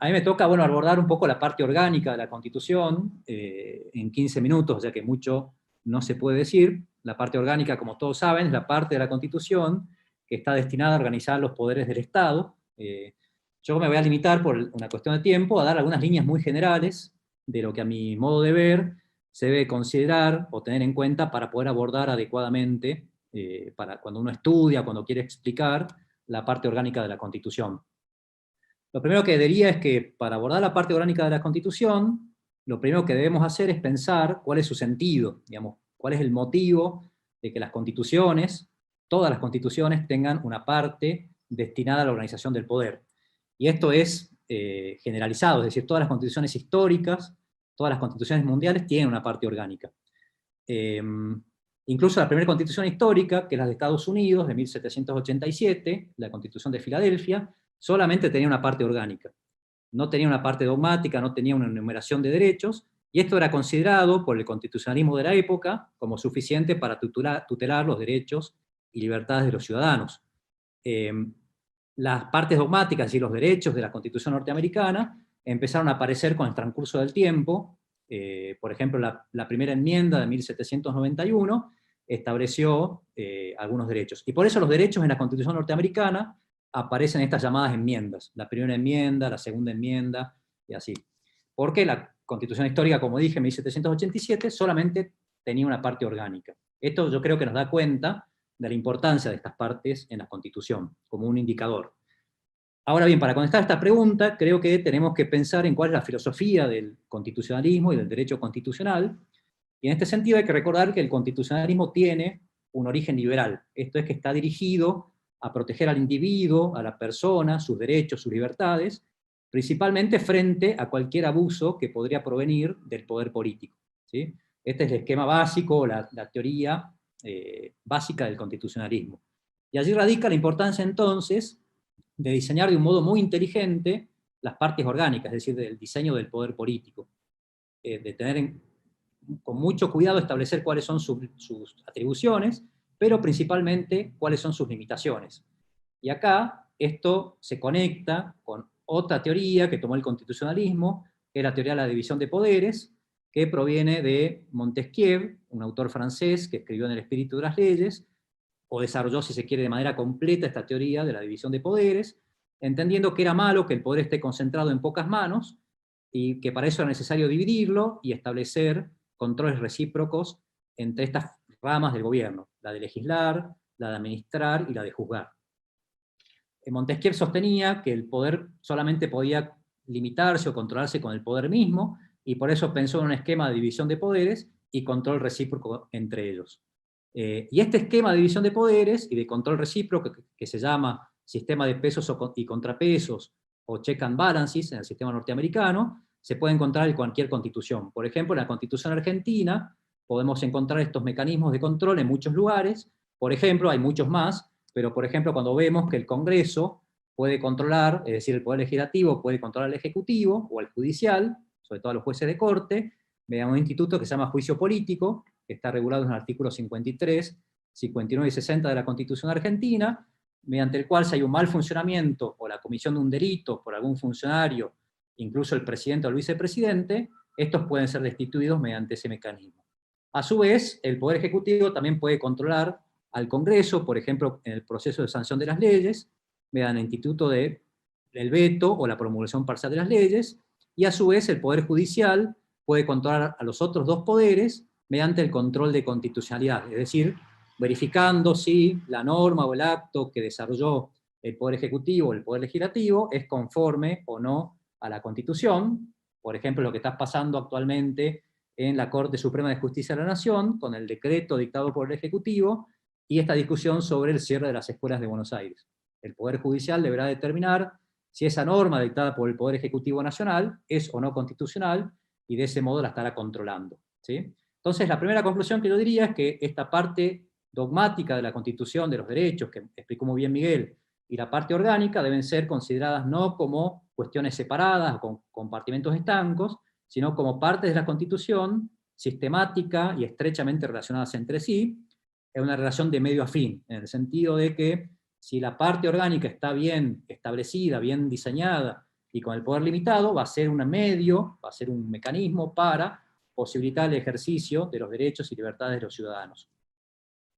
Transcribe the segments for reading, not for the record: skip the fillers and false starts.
A mí me toca, bueno, abordar un poco la parte orgánica de la Constitución, en 15 minutos, o sea que mucho no se puede decir. La parte orgánica, como todos saben, es la parte de la Constitución que está destinada a organizar los poderes del Estado. Yo me voy a limitar, por una cuestión de tiempo, a dar algunas líneas muy generales de lo que a mi modo de ver se debe considerar o tener en cuenta para poder abordar adecuadamente, para cuando uno estudia, cuando quiere explicar la parte orgánica de la Constitución. Lo primero que diría es que para abordar la parte orgánica de la Constitución, lo primero que debemos hacer es pensar cuál es su sentido, digamos, cuál es el motivo de que las constituciones, todas las constituciones, tengan una parte destinada a la organización del poder. Y esto es generalizado, es decir, todas las constituciones históricas, todas las constituciones mundiales tienen una parte orgánica. Incluso la primera constitución histórica, que es la de Estados Unidos, de 1787, la Constitución de Filadelfia, solamente tenía una parte orgánica. No tenía una parte dogmática, no tenía una enumeración de derechos, y esto era considerado por el constitucionalismo de la época como suficiente para tutelar los derechos y libertades de los ciudadanos. Las partes dogmáticas y los derechos de la Constitución norteamericana empezaron a aparecer con el transcurso del tiempo. Por ejemplo, la primera enmienda de 1791 estableció algunos derechos. Y por eso los derechos en la Constitución norteamericana aparecen estas llamadas enmiendas. La primera enmienda, la segunda enmienda, y así. Porque la Constitución histórica, como dije, en 1787, solamente tenía una parte orgánica. Esto yo creo que nos da cuenta de la importancia de estas partes en la Constitución, como un indicador. Ahora bien, para contestar esta pregunta, creo que tenemos que pensar en cuál es la filosofía del constitucionalismo y del derecho constitucional, y en este sentido hay que recordar que el constitucionalismo tiene un origen liberal, esto es que está dirigido a proteger al individuo, a la persona, sus derechos, sus libertades, principalmente frente a cualquier abuso que podría provenir del poder político, ¿sí? Este es el esquema básico, la teoría básica del constitucionalismo. Y allí radica la importancia entonces de diseñar de un modo muy inteligente las partes orgánicas, es decir, del diseño del poder político, de tener con mucho cuidado establecer cuáles son sus atribuciones, pero principalmente cuáles son sus limitaciones. Y acá esto se conecta con otra teoría que tomó el constitucionalismo, que es la teoría de la división de poderes, que proviene de Montesquieu, un autor francés que escribió en El espíritu de las leyes, o desarrolló, si se quiere, de manera completa esta teoría de la división de poderes, entendiendo que era malo que el poder esté concentrado en pocas manos, y que para eso era necesario dividirlo y establecer controles recíprocos entre estas ramas del gobierno, la de legislar, la de administrar y la de juzgar. Montesquieu sostenía que el poder solamente podía limitarse o controlarse con el poder mismo, y por eso pensó en un esquema de división de poderes y control recíproco entre ellos. Y este esquema de división de poderes y de control recíproco, que se llama sistema de pesos y contrapesos, o check and balances en el sistema norteamericano, se puede encontrar en cualquier constitución. Por ejemplo, en la Constitución argentina podemos encontrar estos mecanismos de control en muchos lugares. Por ejemplo, hay muchos más, pero por ejemplo cuando vemos que el Congreso puede controlar, es decir, el Poder Legislativo puede controlar al Ejecutivo o al Judicial, sobre todo a los jueces de corte, mediante un instituto que se llama juicio político, que está regulado en el artículo 53, 59 y 60 de la Constitución argentina, mediante el cual si hay un mal funcionamiento o la comisión de un delito por algún funcionario, incluso el presidente o el vicepresidente, estos pueden ser destituidos mediante ese mecanismo. A su vez, el Poder Ejecutivo también puede controlar al Congreso, por ejemplo, en el proceso de sanción de las leyes, mediante el instituto del veto o la promulgación parcial de las leyes, y a su vez el Poder Judicial puede controlar a los otros dos poderes mediante el control de constitucionalidad, es decir, verificando si la norma o el acto que desarrolló el Poder Ejecutivo o el Poder Legislativo es conforme o no a la Constitución. Por ejemplo, lo que está pasando actualmente en la Corte Suprema de Justicia de la Nación, con el decreto dictado por el Ejecutivo, y esta discusión sobre el cierre de las escuelas de Buenos Aires. El Poder Judicial deberá determinar si esa norma dictada por el Poder Ejecutivo Nacional es o no constitucional, y de ese modo la estará controlando, ¿sí? Entonces, la primera conclusión que yo diría es que esta parte dogmática de la Constitución, de los derechos, que explicó muy bien Miguel, y la parte orgánica deben ser consideradas no como cuestiones separadas o con compartimentos estancos, sino como partes de la Constitución, sistemática y estrechamente relacionadas entre sí, en una relación de medio a fin, en el sentido de que si la parte orgánica está bien establecida, bien diseñada, y con el poder limitado va a ser un medio, va a ser un mecanismo para posibilitar el ejercicio de los derechos y libertades de los ciudadanos.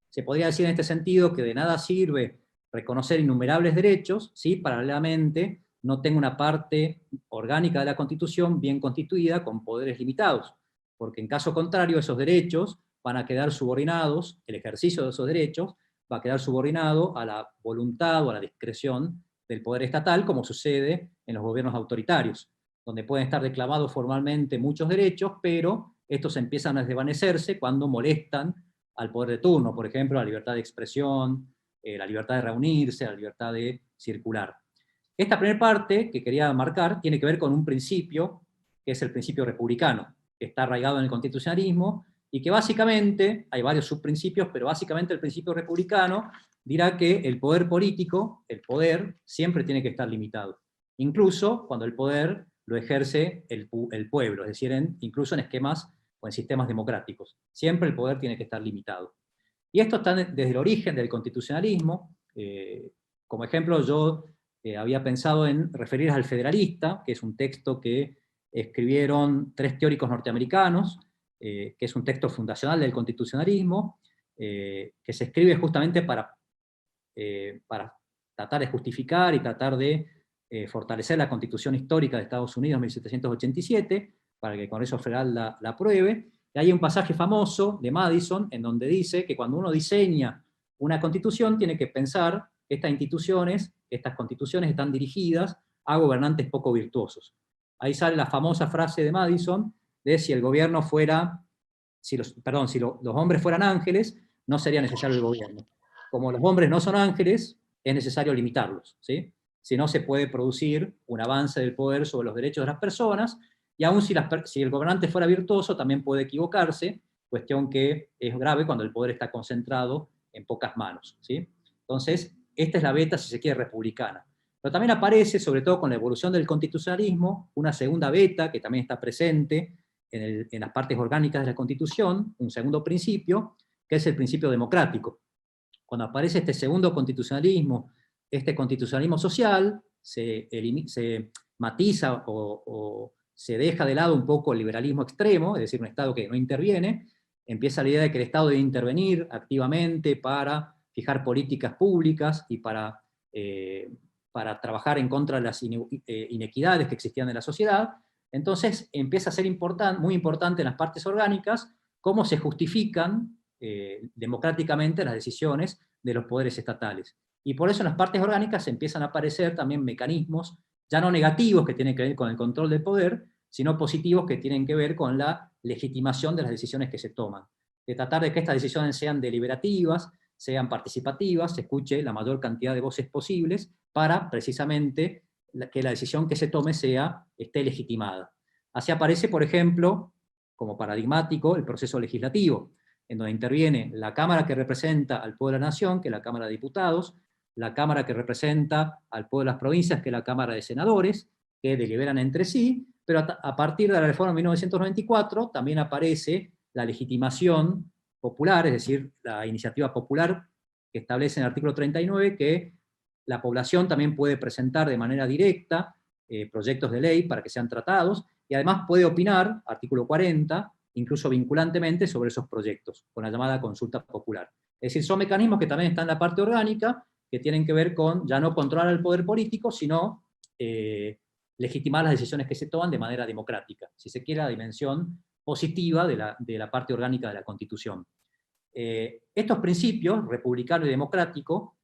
Se podría decir en este sentido que de nada sirve reconocer innumerables derechos si paralelamente no tengo una parte orgánica de la Constitución bien constituida con poderes limitados, porque en caso contrario esos derechos van a quedar subordinados, el ejercicio de esos derechos va a quedar subordinado a la voluntad o a la discreción del poder estatal, como sucede en los gobiernos autoritarios, donde pueden estar declamados formalmente muchos derechos, pero estos empiezan a desvanecerse cuando molestan al poder de turno, por ejemplo, la libertad de expresión, la libertad de reunirse, la libertad de circular. Esta primera parte que quería marcar tiene que ver con un principio, que es el principio republicano, que está arraigado en el constitucionalismo, y que básicamente, hay varios subprincipios, pero básicamente el principio republicano dirá que el poder político, el poder, siempre tiene que estar limitado, incluso cuando el poder lo ejerce el pueblo, es decir, incluso en esquemas o en sistemas democráticos. Siempre el poder tiene que estar limitado. Y esto está desde el origen del constitucionalismo. Como ejemplo, yo había pensado en referir al Federalista, que es un texto que escribieron 3 teóricos norteamericanos, que es un texto fundacional del constitucionalismo, que se escribe justamente para tratar de justificar y tratar de fortalecer la Constitución histórica de Estados Unidos 1787, para que el Congreso Federal la apruebe. Y hay un pasaje famoso de Madison en donde dice que cuando uno diseña una constitución tiene que pensar que estas constituciones están dirigidas a gobernantes poco virtuosos. Ahí sale la famosa frase de Madison de si el gobierno fuera, si los hombres fueran ángeles, no sería necesario el gobierno. Como los hombres no son ángeles, es necesario limitarlos, ¿sí? Si no, se puede producir un avance del poder sobre los derechos de las personas, y aún si el gobernante fuera virtuoso, también puede equivocarse, cuestión que es grave cuando el poder está concentrado en pocas manos, ¿sí? Entonces, esta es la beta, si se quiere, republicana. Pero también aparece, sobre todo con la evolución del constitucionalismo, una segunda beta que también está presente en las partes orgánicas de la Constitución, un segundo principio, que es el principio democrático. Cuando aparece este segundo constitucionalismo, este constitucionalismo social, se matiza o se deja de lado un poco el liberalismo extremo, es decir, un Estado que no interviene, empieza la idea de que el Estado debe intervenir activamente para fijar políticas públicas y para trabajar en contra de las inequidades que existían en la sociedad. Entonces empieza a ser muy importante en las partes orgánicas cómo se justifican democráticamente las decisiones de los poderes estatales. Y por eso en las partes orgánicas empiezan a aparecer también mecanismos, ya no negativos que tienen que ver con el control del poder, sino positivos que tienen que ver con la legitimación de las decisiones que se toman. De tratar de que estas decisiones sean deliberativas, sean participativas, se escuche la mayor cantidad de voces posibles, para precisamente que la decisión que se tome esté legitimada. Así aparece, por ejemplo, como paradigmático, el proceso legislativo, en donde interviene la Cámara que representa al pueblo de la Nación, que es la Cámara de Diputados, la Cámara que representa al pueblo de las provincias, que es la Cámara de Senadores, que deliberan entre sí, pero a partir de la reforma de 1994 también aparece la legitimación popular, es decir, la iniciativa popular que establece en el artículo 39 que la población también puede presentar de manera directa proyectos de ley para que sean tratados, y además puede opinar, artículo 40, incluso vinculantemente sobre esos proyectos, con la llamada consulta popular. Es decir, son mecanismos que también están en la parte orgánica, que tienen que ver con ya no controlar el poder político, sino legitimar las decisiones que se toman de manera democrática, si se quiere la dimensión positiva de la parte orgánica de la Constitución. Estos principios, republicano y democrático,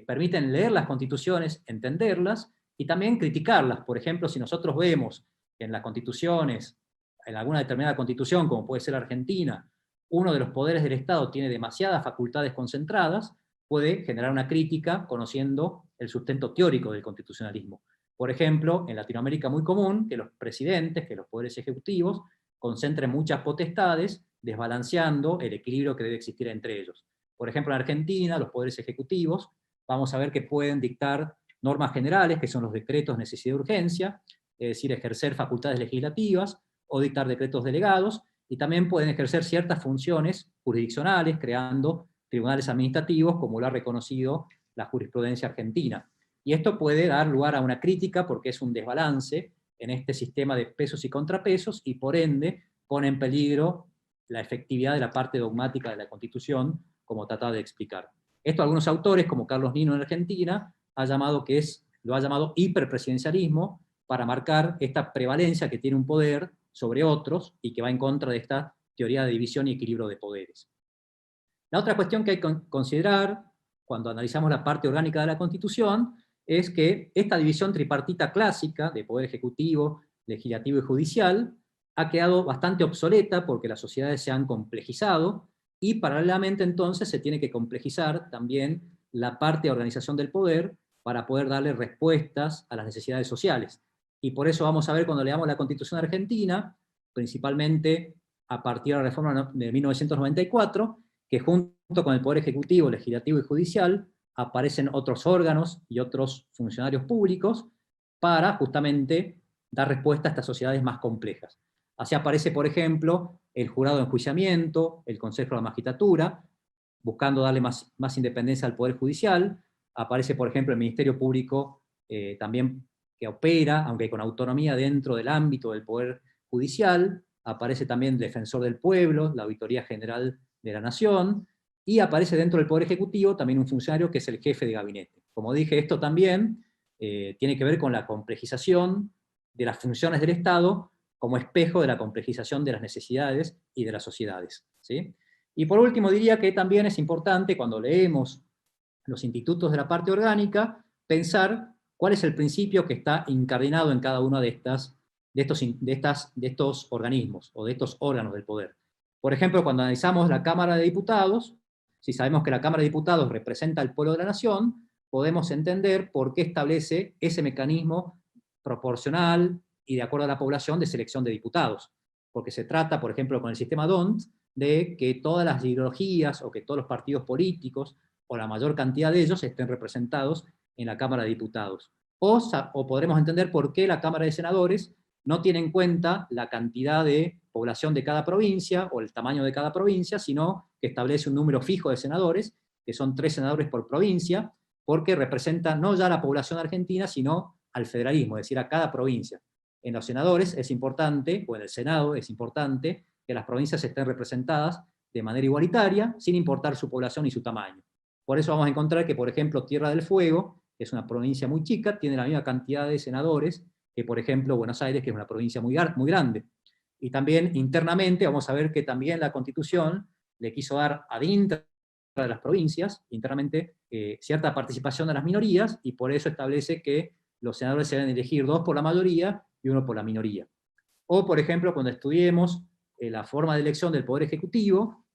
permiten leer las constituciones, entenderlas, y también criticarlas. Por ejemplo, si nosotros vemos que en las constituciones, en alguna determinada constitución, como puede ser Argentina, uno de los poderes del Estado tiene demasiadas facultades concentradas, puede generar una crítica conociendo el sustento teórico del constitucionalismo. Por ejemplo, en Latinoamérica muy común que los presidentes, que los poderes ejecutivos, concentren muchas potestades, desbalanceando el equilibrio que debe existir entre ellos. Por ejemplo, en Argentina, los poderes ejecutivos, vamos a ver que pueden dictar normas generales, que son los decretos de necesidad de urgencia, es decir, ejercer facultades legislativas, o dictar decretos delegados, y también pueden ejercer ciertas funciones jurisdiccionales, creando tribunales administrativos, como lo ha reconocido la jurisprudencia argentina. y esto puede dar lugar a una crítica porque es un desbalance en este sistema de pesos y contrapesos, y por ende pone en peligro la efectividad de la parte dogmática de la Constitución, como trataba de explicar. Esto algunos autores, como Carlos Nino en Argentina, lo ha llamado hiperpresidencialismo, para marcar esta prevalencia que tiene un poder sobre otros, y que va en contra de esta teoría de división y equilibrio de poderes. La otra cuestión que hay que considerar cuando analizamos la parte orgánica de la Constitución es que esta división tripartita clásica de poder ejecutivo, legislativo y judicial ha quedado bastante obsoleta porque las sociedades se han complejizado, y paralelamente entonces se tiene que complejizar también la parte de organización del poder para poder darle respuestas a las necesidades sociales. Y por eso vamos a ver cuando leamos la Constitución argentina, principalmente a partir de la reforma de 1994, que junto con el Poder Ejecutivo, Legislativo y Judicial aparecen otros órganos y otros funcionarios públicos para justamente dar respuesta a estas sociedades más complejas. Así aparece, por ejemplo, el jurado de enjuiciamiento, el Consejo de la Magistratura, buscando darle más independencia al Poder Judicial. Aparece, por ejemplo, el Ministerio Público también, que opera, aunque con autonomía dentro del ámbito del Poder Judicial. Aparece también el Defensor del Pueblo, la Auditoría General de la Nación, y aparece dentro del Poder Ejecutivo también un funcionario que es el jefe de gabinete. Como dije, esto también tiene que ver con la complejización de las funciones del Estado como espejo de la complejización de las necesidades y de las sociedades, ¿sí? Y por último diría que también es importante, cuando leemos los institutos de la parte orgánica, pensar cuál es el principio que está incardinado en cada uno de estos organismos, o de estos órganos del poder. Por ejemplo, cuando analizamos la Cámara de Diputados, si sabemos que la Cámara de Diputados representa al pueblo de la nación, podemos entender por qué establece ese mecanismo proporcional y de acuerdo a la población de selección de diputados. Porque se trata, por ejemplo, con el sistema DONT, de que todas las ideologías o que todos los partidos políticos, o la mayor cantidad de ellos, estén representados en la Cámara de Diputados. O podremos entender por qué la Cámara de Senadores no tiene en cuenta la cantidad de población de cada provincia o el tamaño de cada provincia, sino que establece un número fijo de senadores, que son 3 senadores por provincia, porque representa no ya la población argentina, sino al federalismo, es decir, a cada provincia. En los senadores es importante, o en el Senado es importante, que las provincias estén representadas de manera igualitaria, sin importar su población y su tamaño. Por eso vamos a encontrar que, por ejemplo, Tierra del Fuego, que es una provincia muy chica, tiene la misma cantidad de senadores que, por ejemplo, Buenos Aires, que es una provincia muy grande. Y también internamente vamos a ver que también la Constitución le quiso dar adentro de las provincias, internamente, cierta participación de las minorías, y por eso establece que los senadores se deben elegir 2 por la mayoría y 1 por la minoría. O, por ejemplo, cuando estudiemos la forma de elección del Poder Ejecutivo,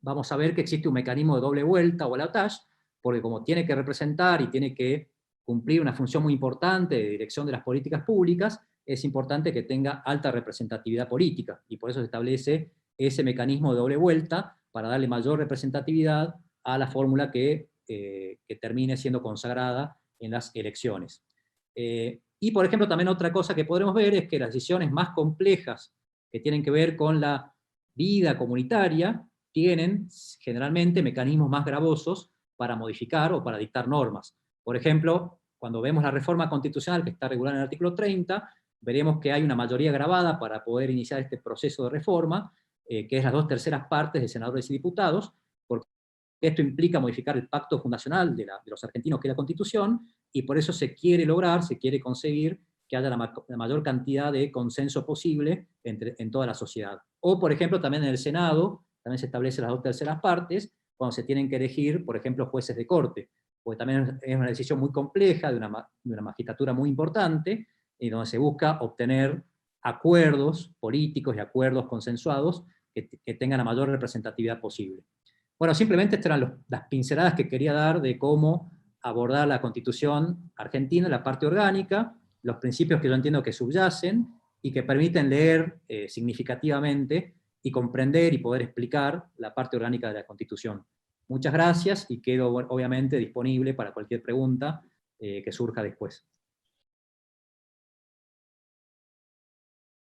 vamos a ver que existe un mecanismo de doble vuelta o balotage, porque como tiene que representar y tiene que cumplir una función muy importante de dirección de las políticas públicas, es importante que tenga alta representatividad política, y por eso se establece ese mecanismo de doble vuelta, para darle mayor representatividad a la fórmula que termine siendo consagrada en las elecciones. Y, por ejemplo, también otra cosa que podremos ver es que las decisiones más complejas que tienen que ver con la vida comunitaria tienen generalmente mecanismos más gravosos para modificar o para dictar normas. Por ejemplo, cuando vemos la reforma constitucional que está regulada en el artículo 30, veremos que hay una mayoría grabada para poder iniciar este proceso de reforma, que es las 2/3 partes de senadores y diputados, porque esto implica modificar el pacto fundacional de los argentinos, que es la Constitución, y por eso se quiere lograr, se quiere conseguir que haya la mayor cantidad de consenso posible en toda la sociedad. O, por ejemplo, también en el Senado, también se establecen las 2/3 partes, cuando se tienen que elegir, por ejemplo, jueces de corte, porque también es una decisión muy compleja, de una magistratura muy importante, y donde se busca obtener acuerdos políticos y acuerdos consensuados que tengan la mayor representatividad posible. Bueno, simplemente estas eran las pinceladas que quería dar de cómo abordar la Constitución argentina, la parte orgánica, los principios que yo entiendo que subyacen y que permiten leer significativamente y comprender y poder explicar la parte orgánica de la Constitución. Muchas gracias, y quedo obviamente disponible para cualquier pregunta que surja después.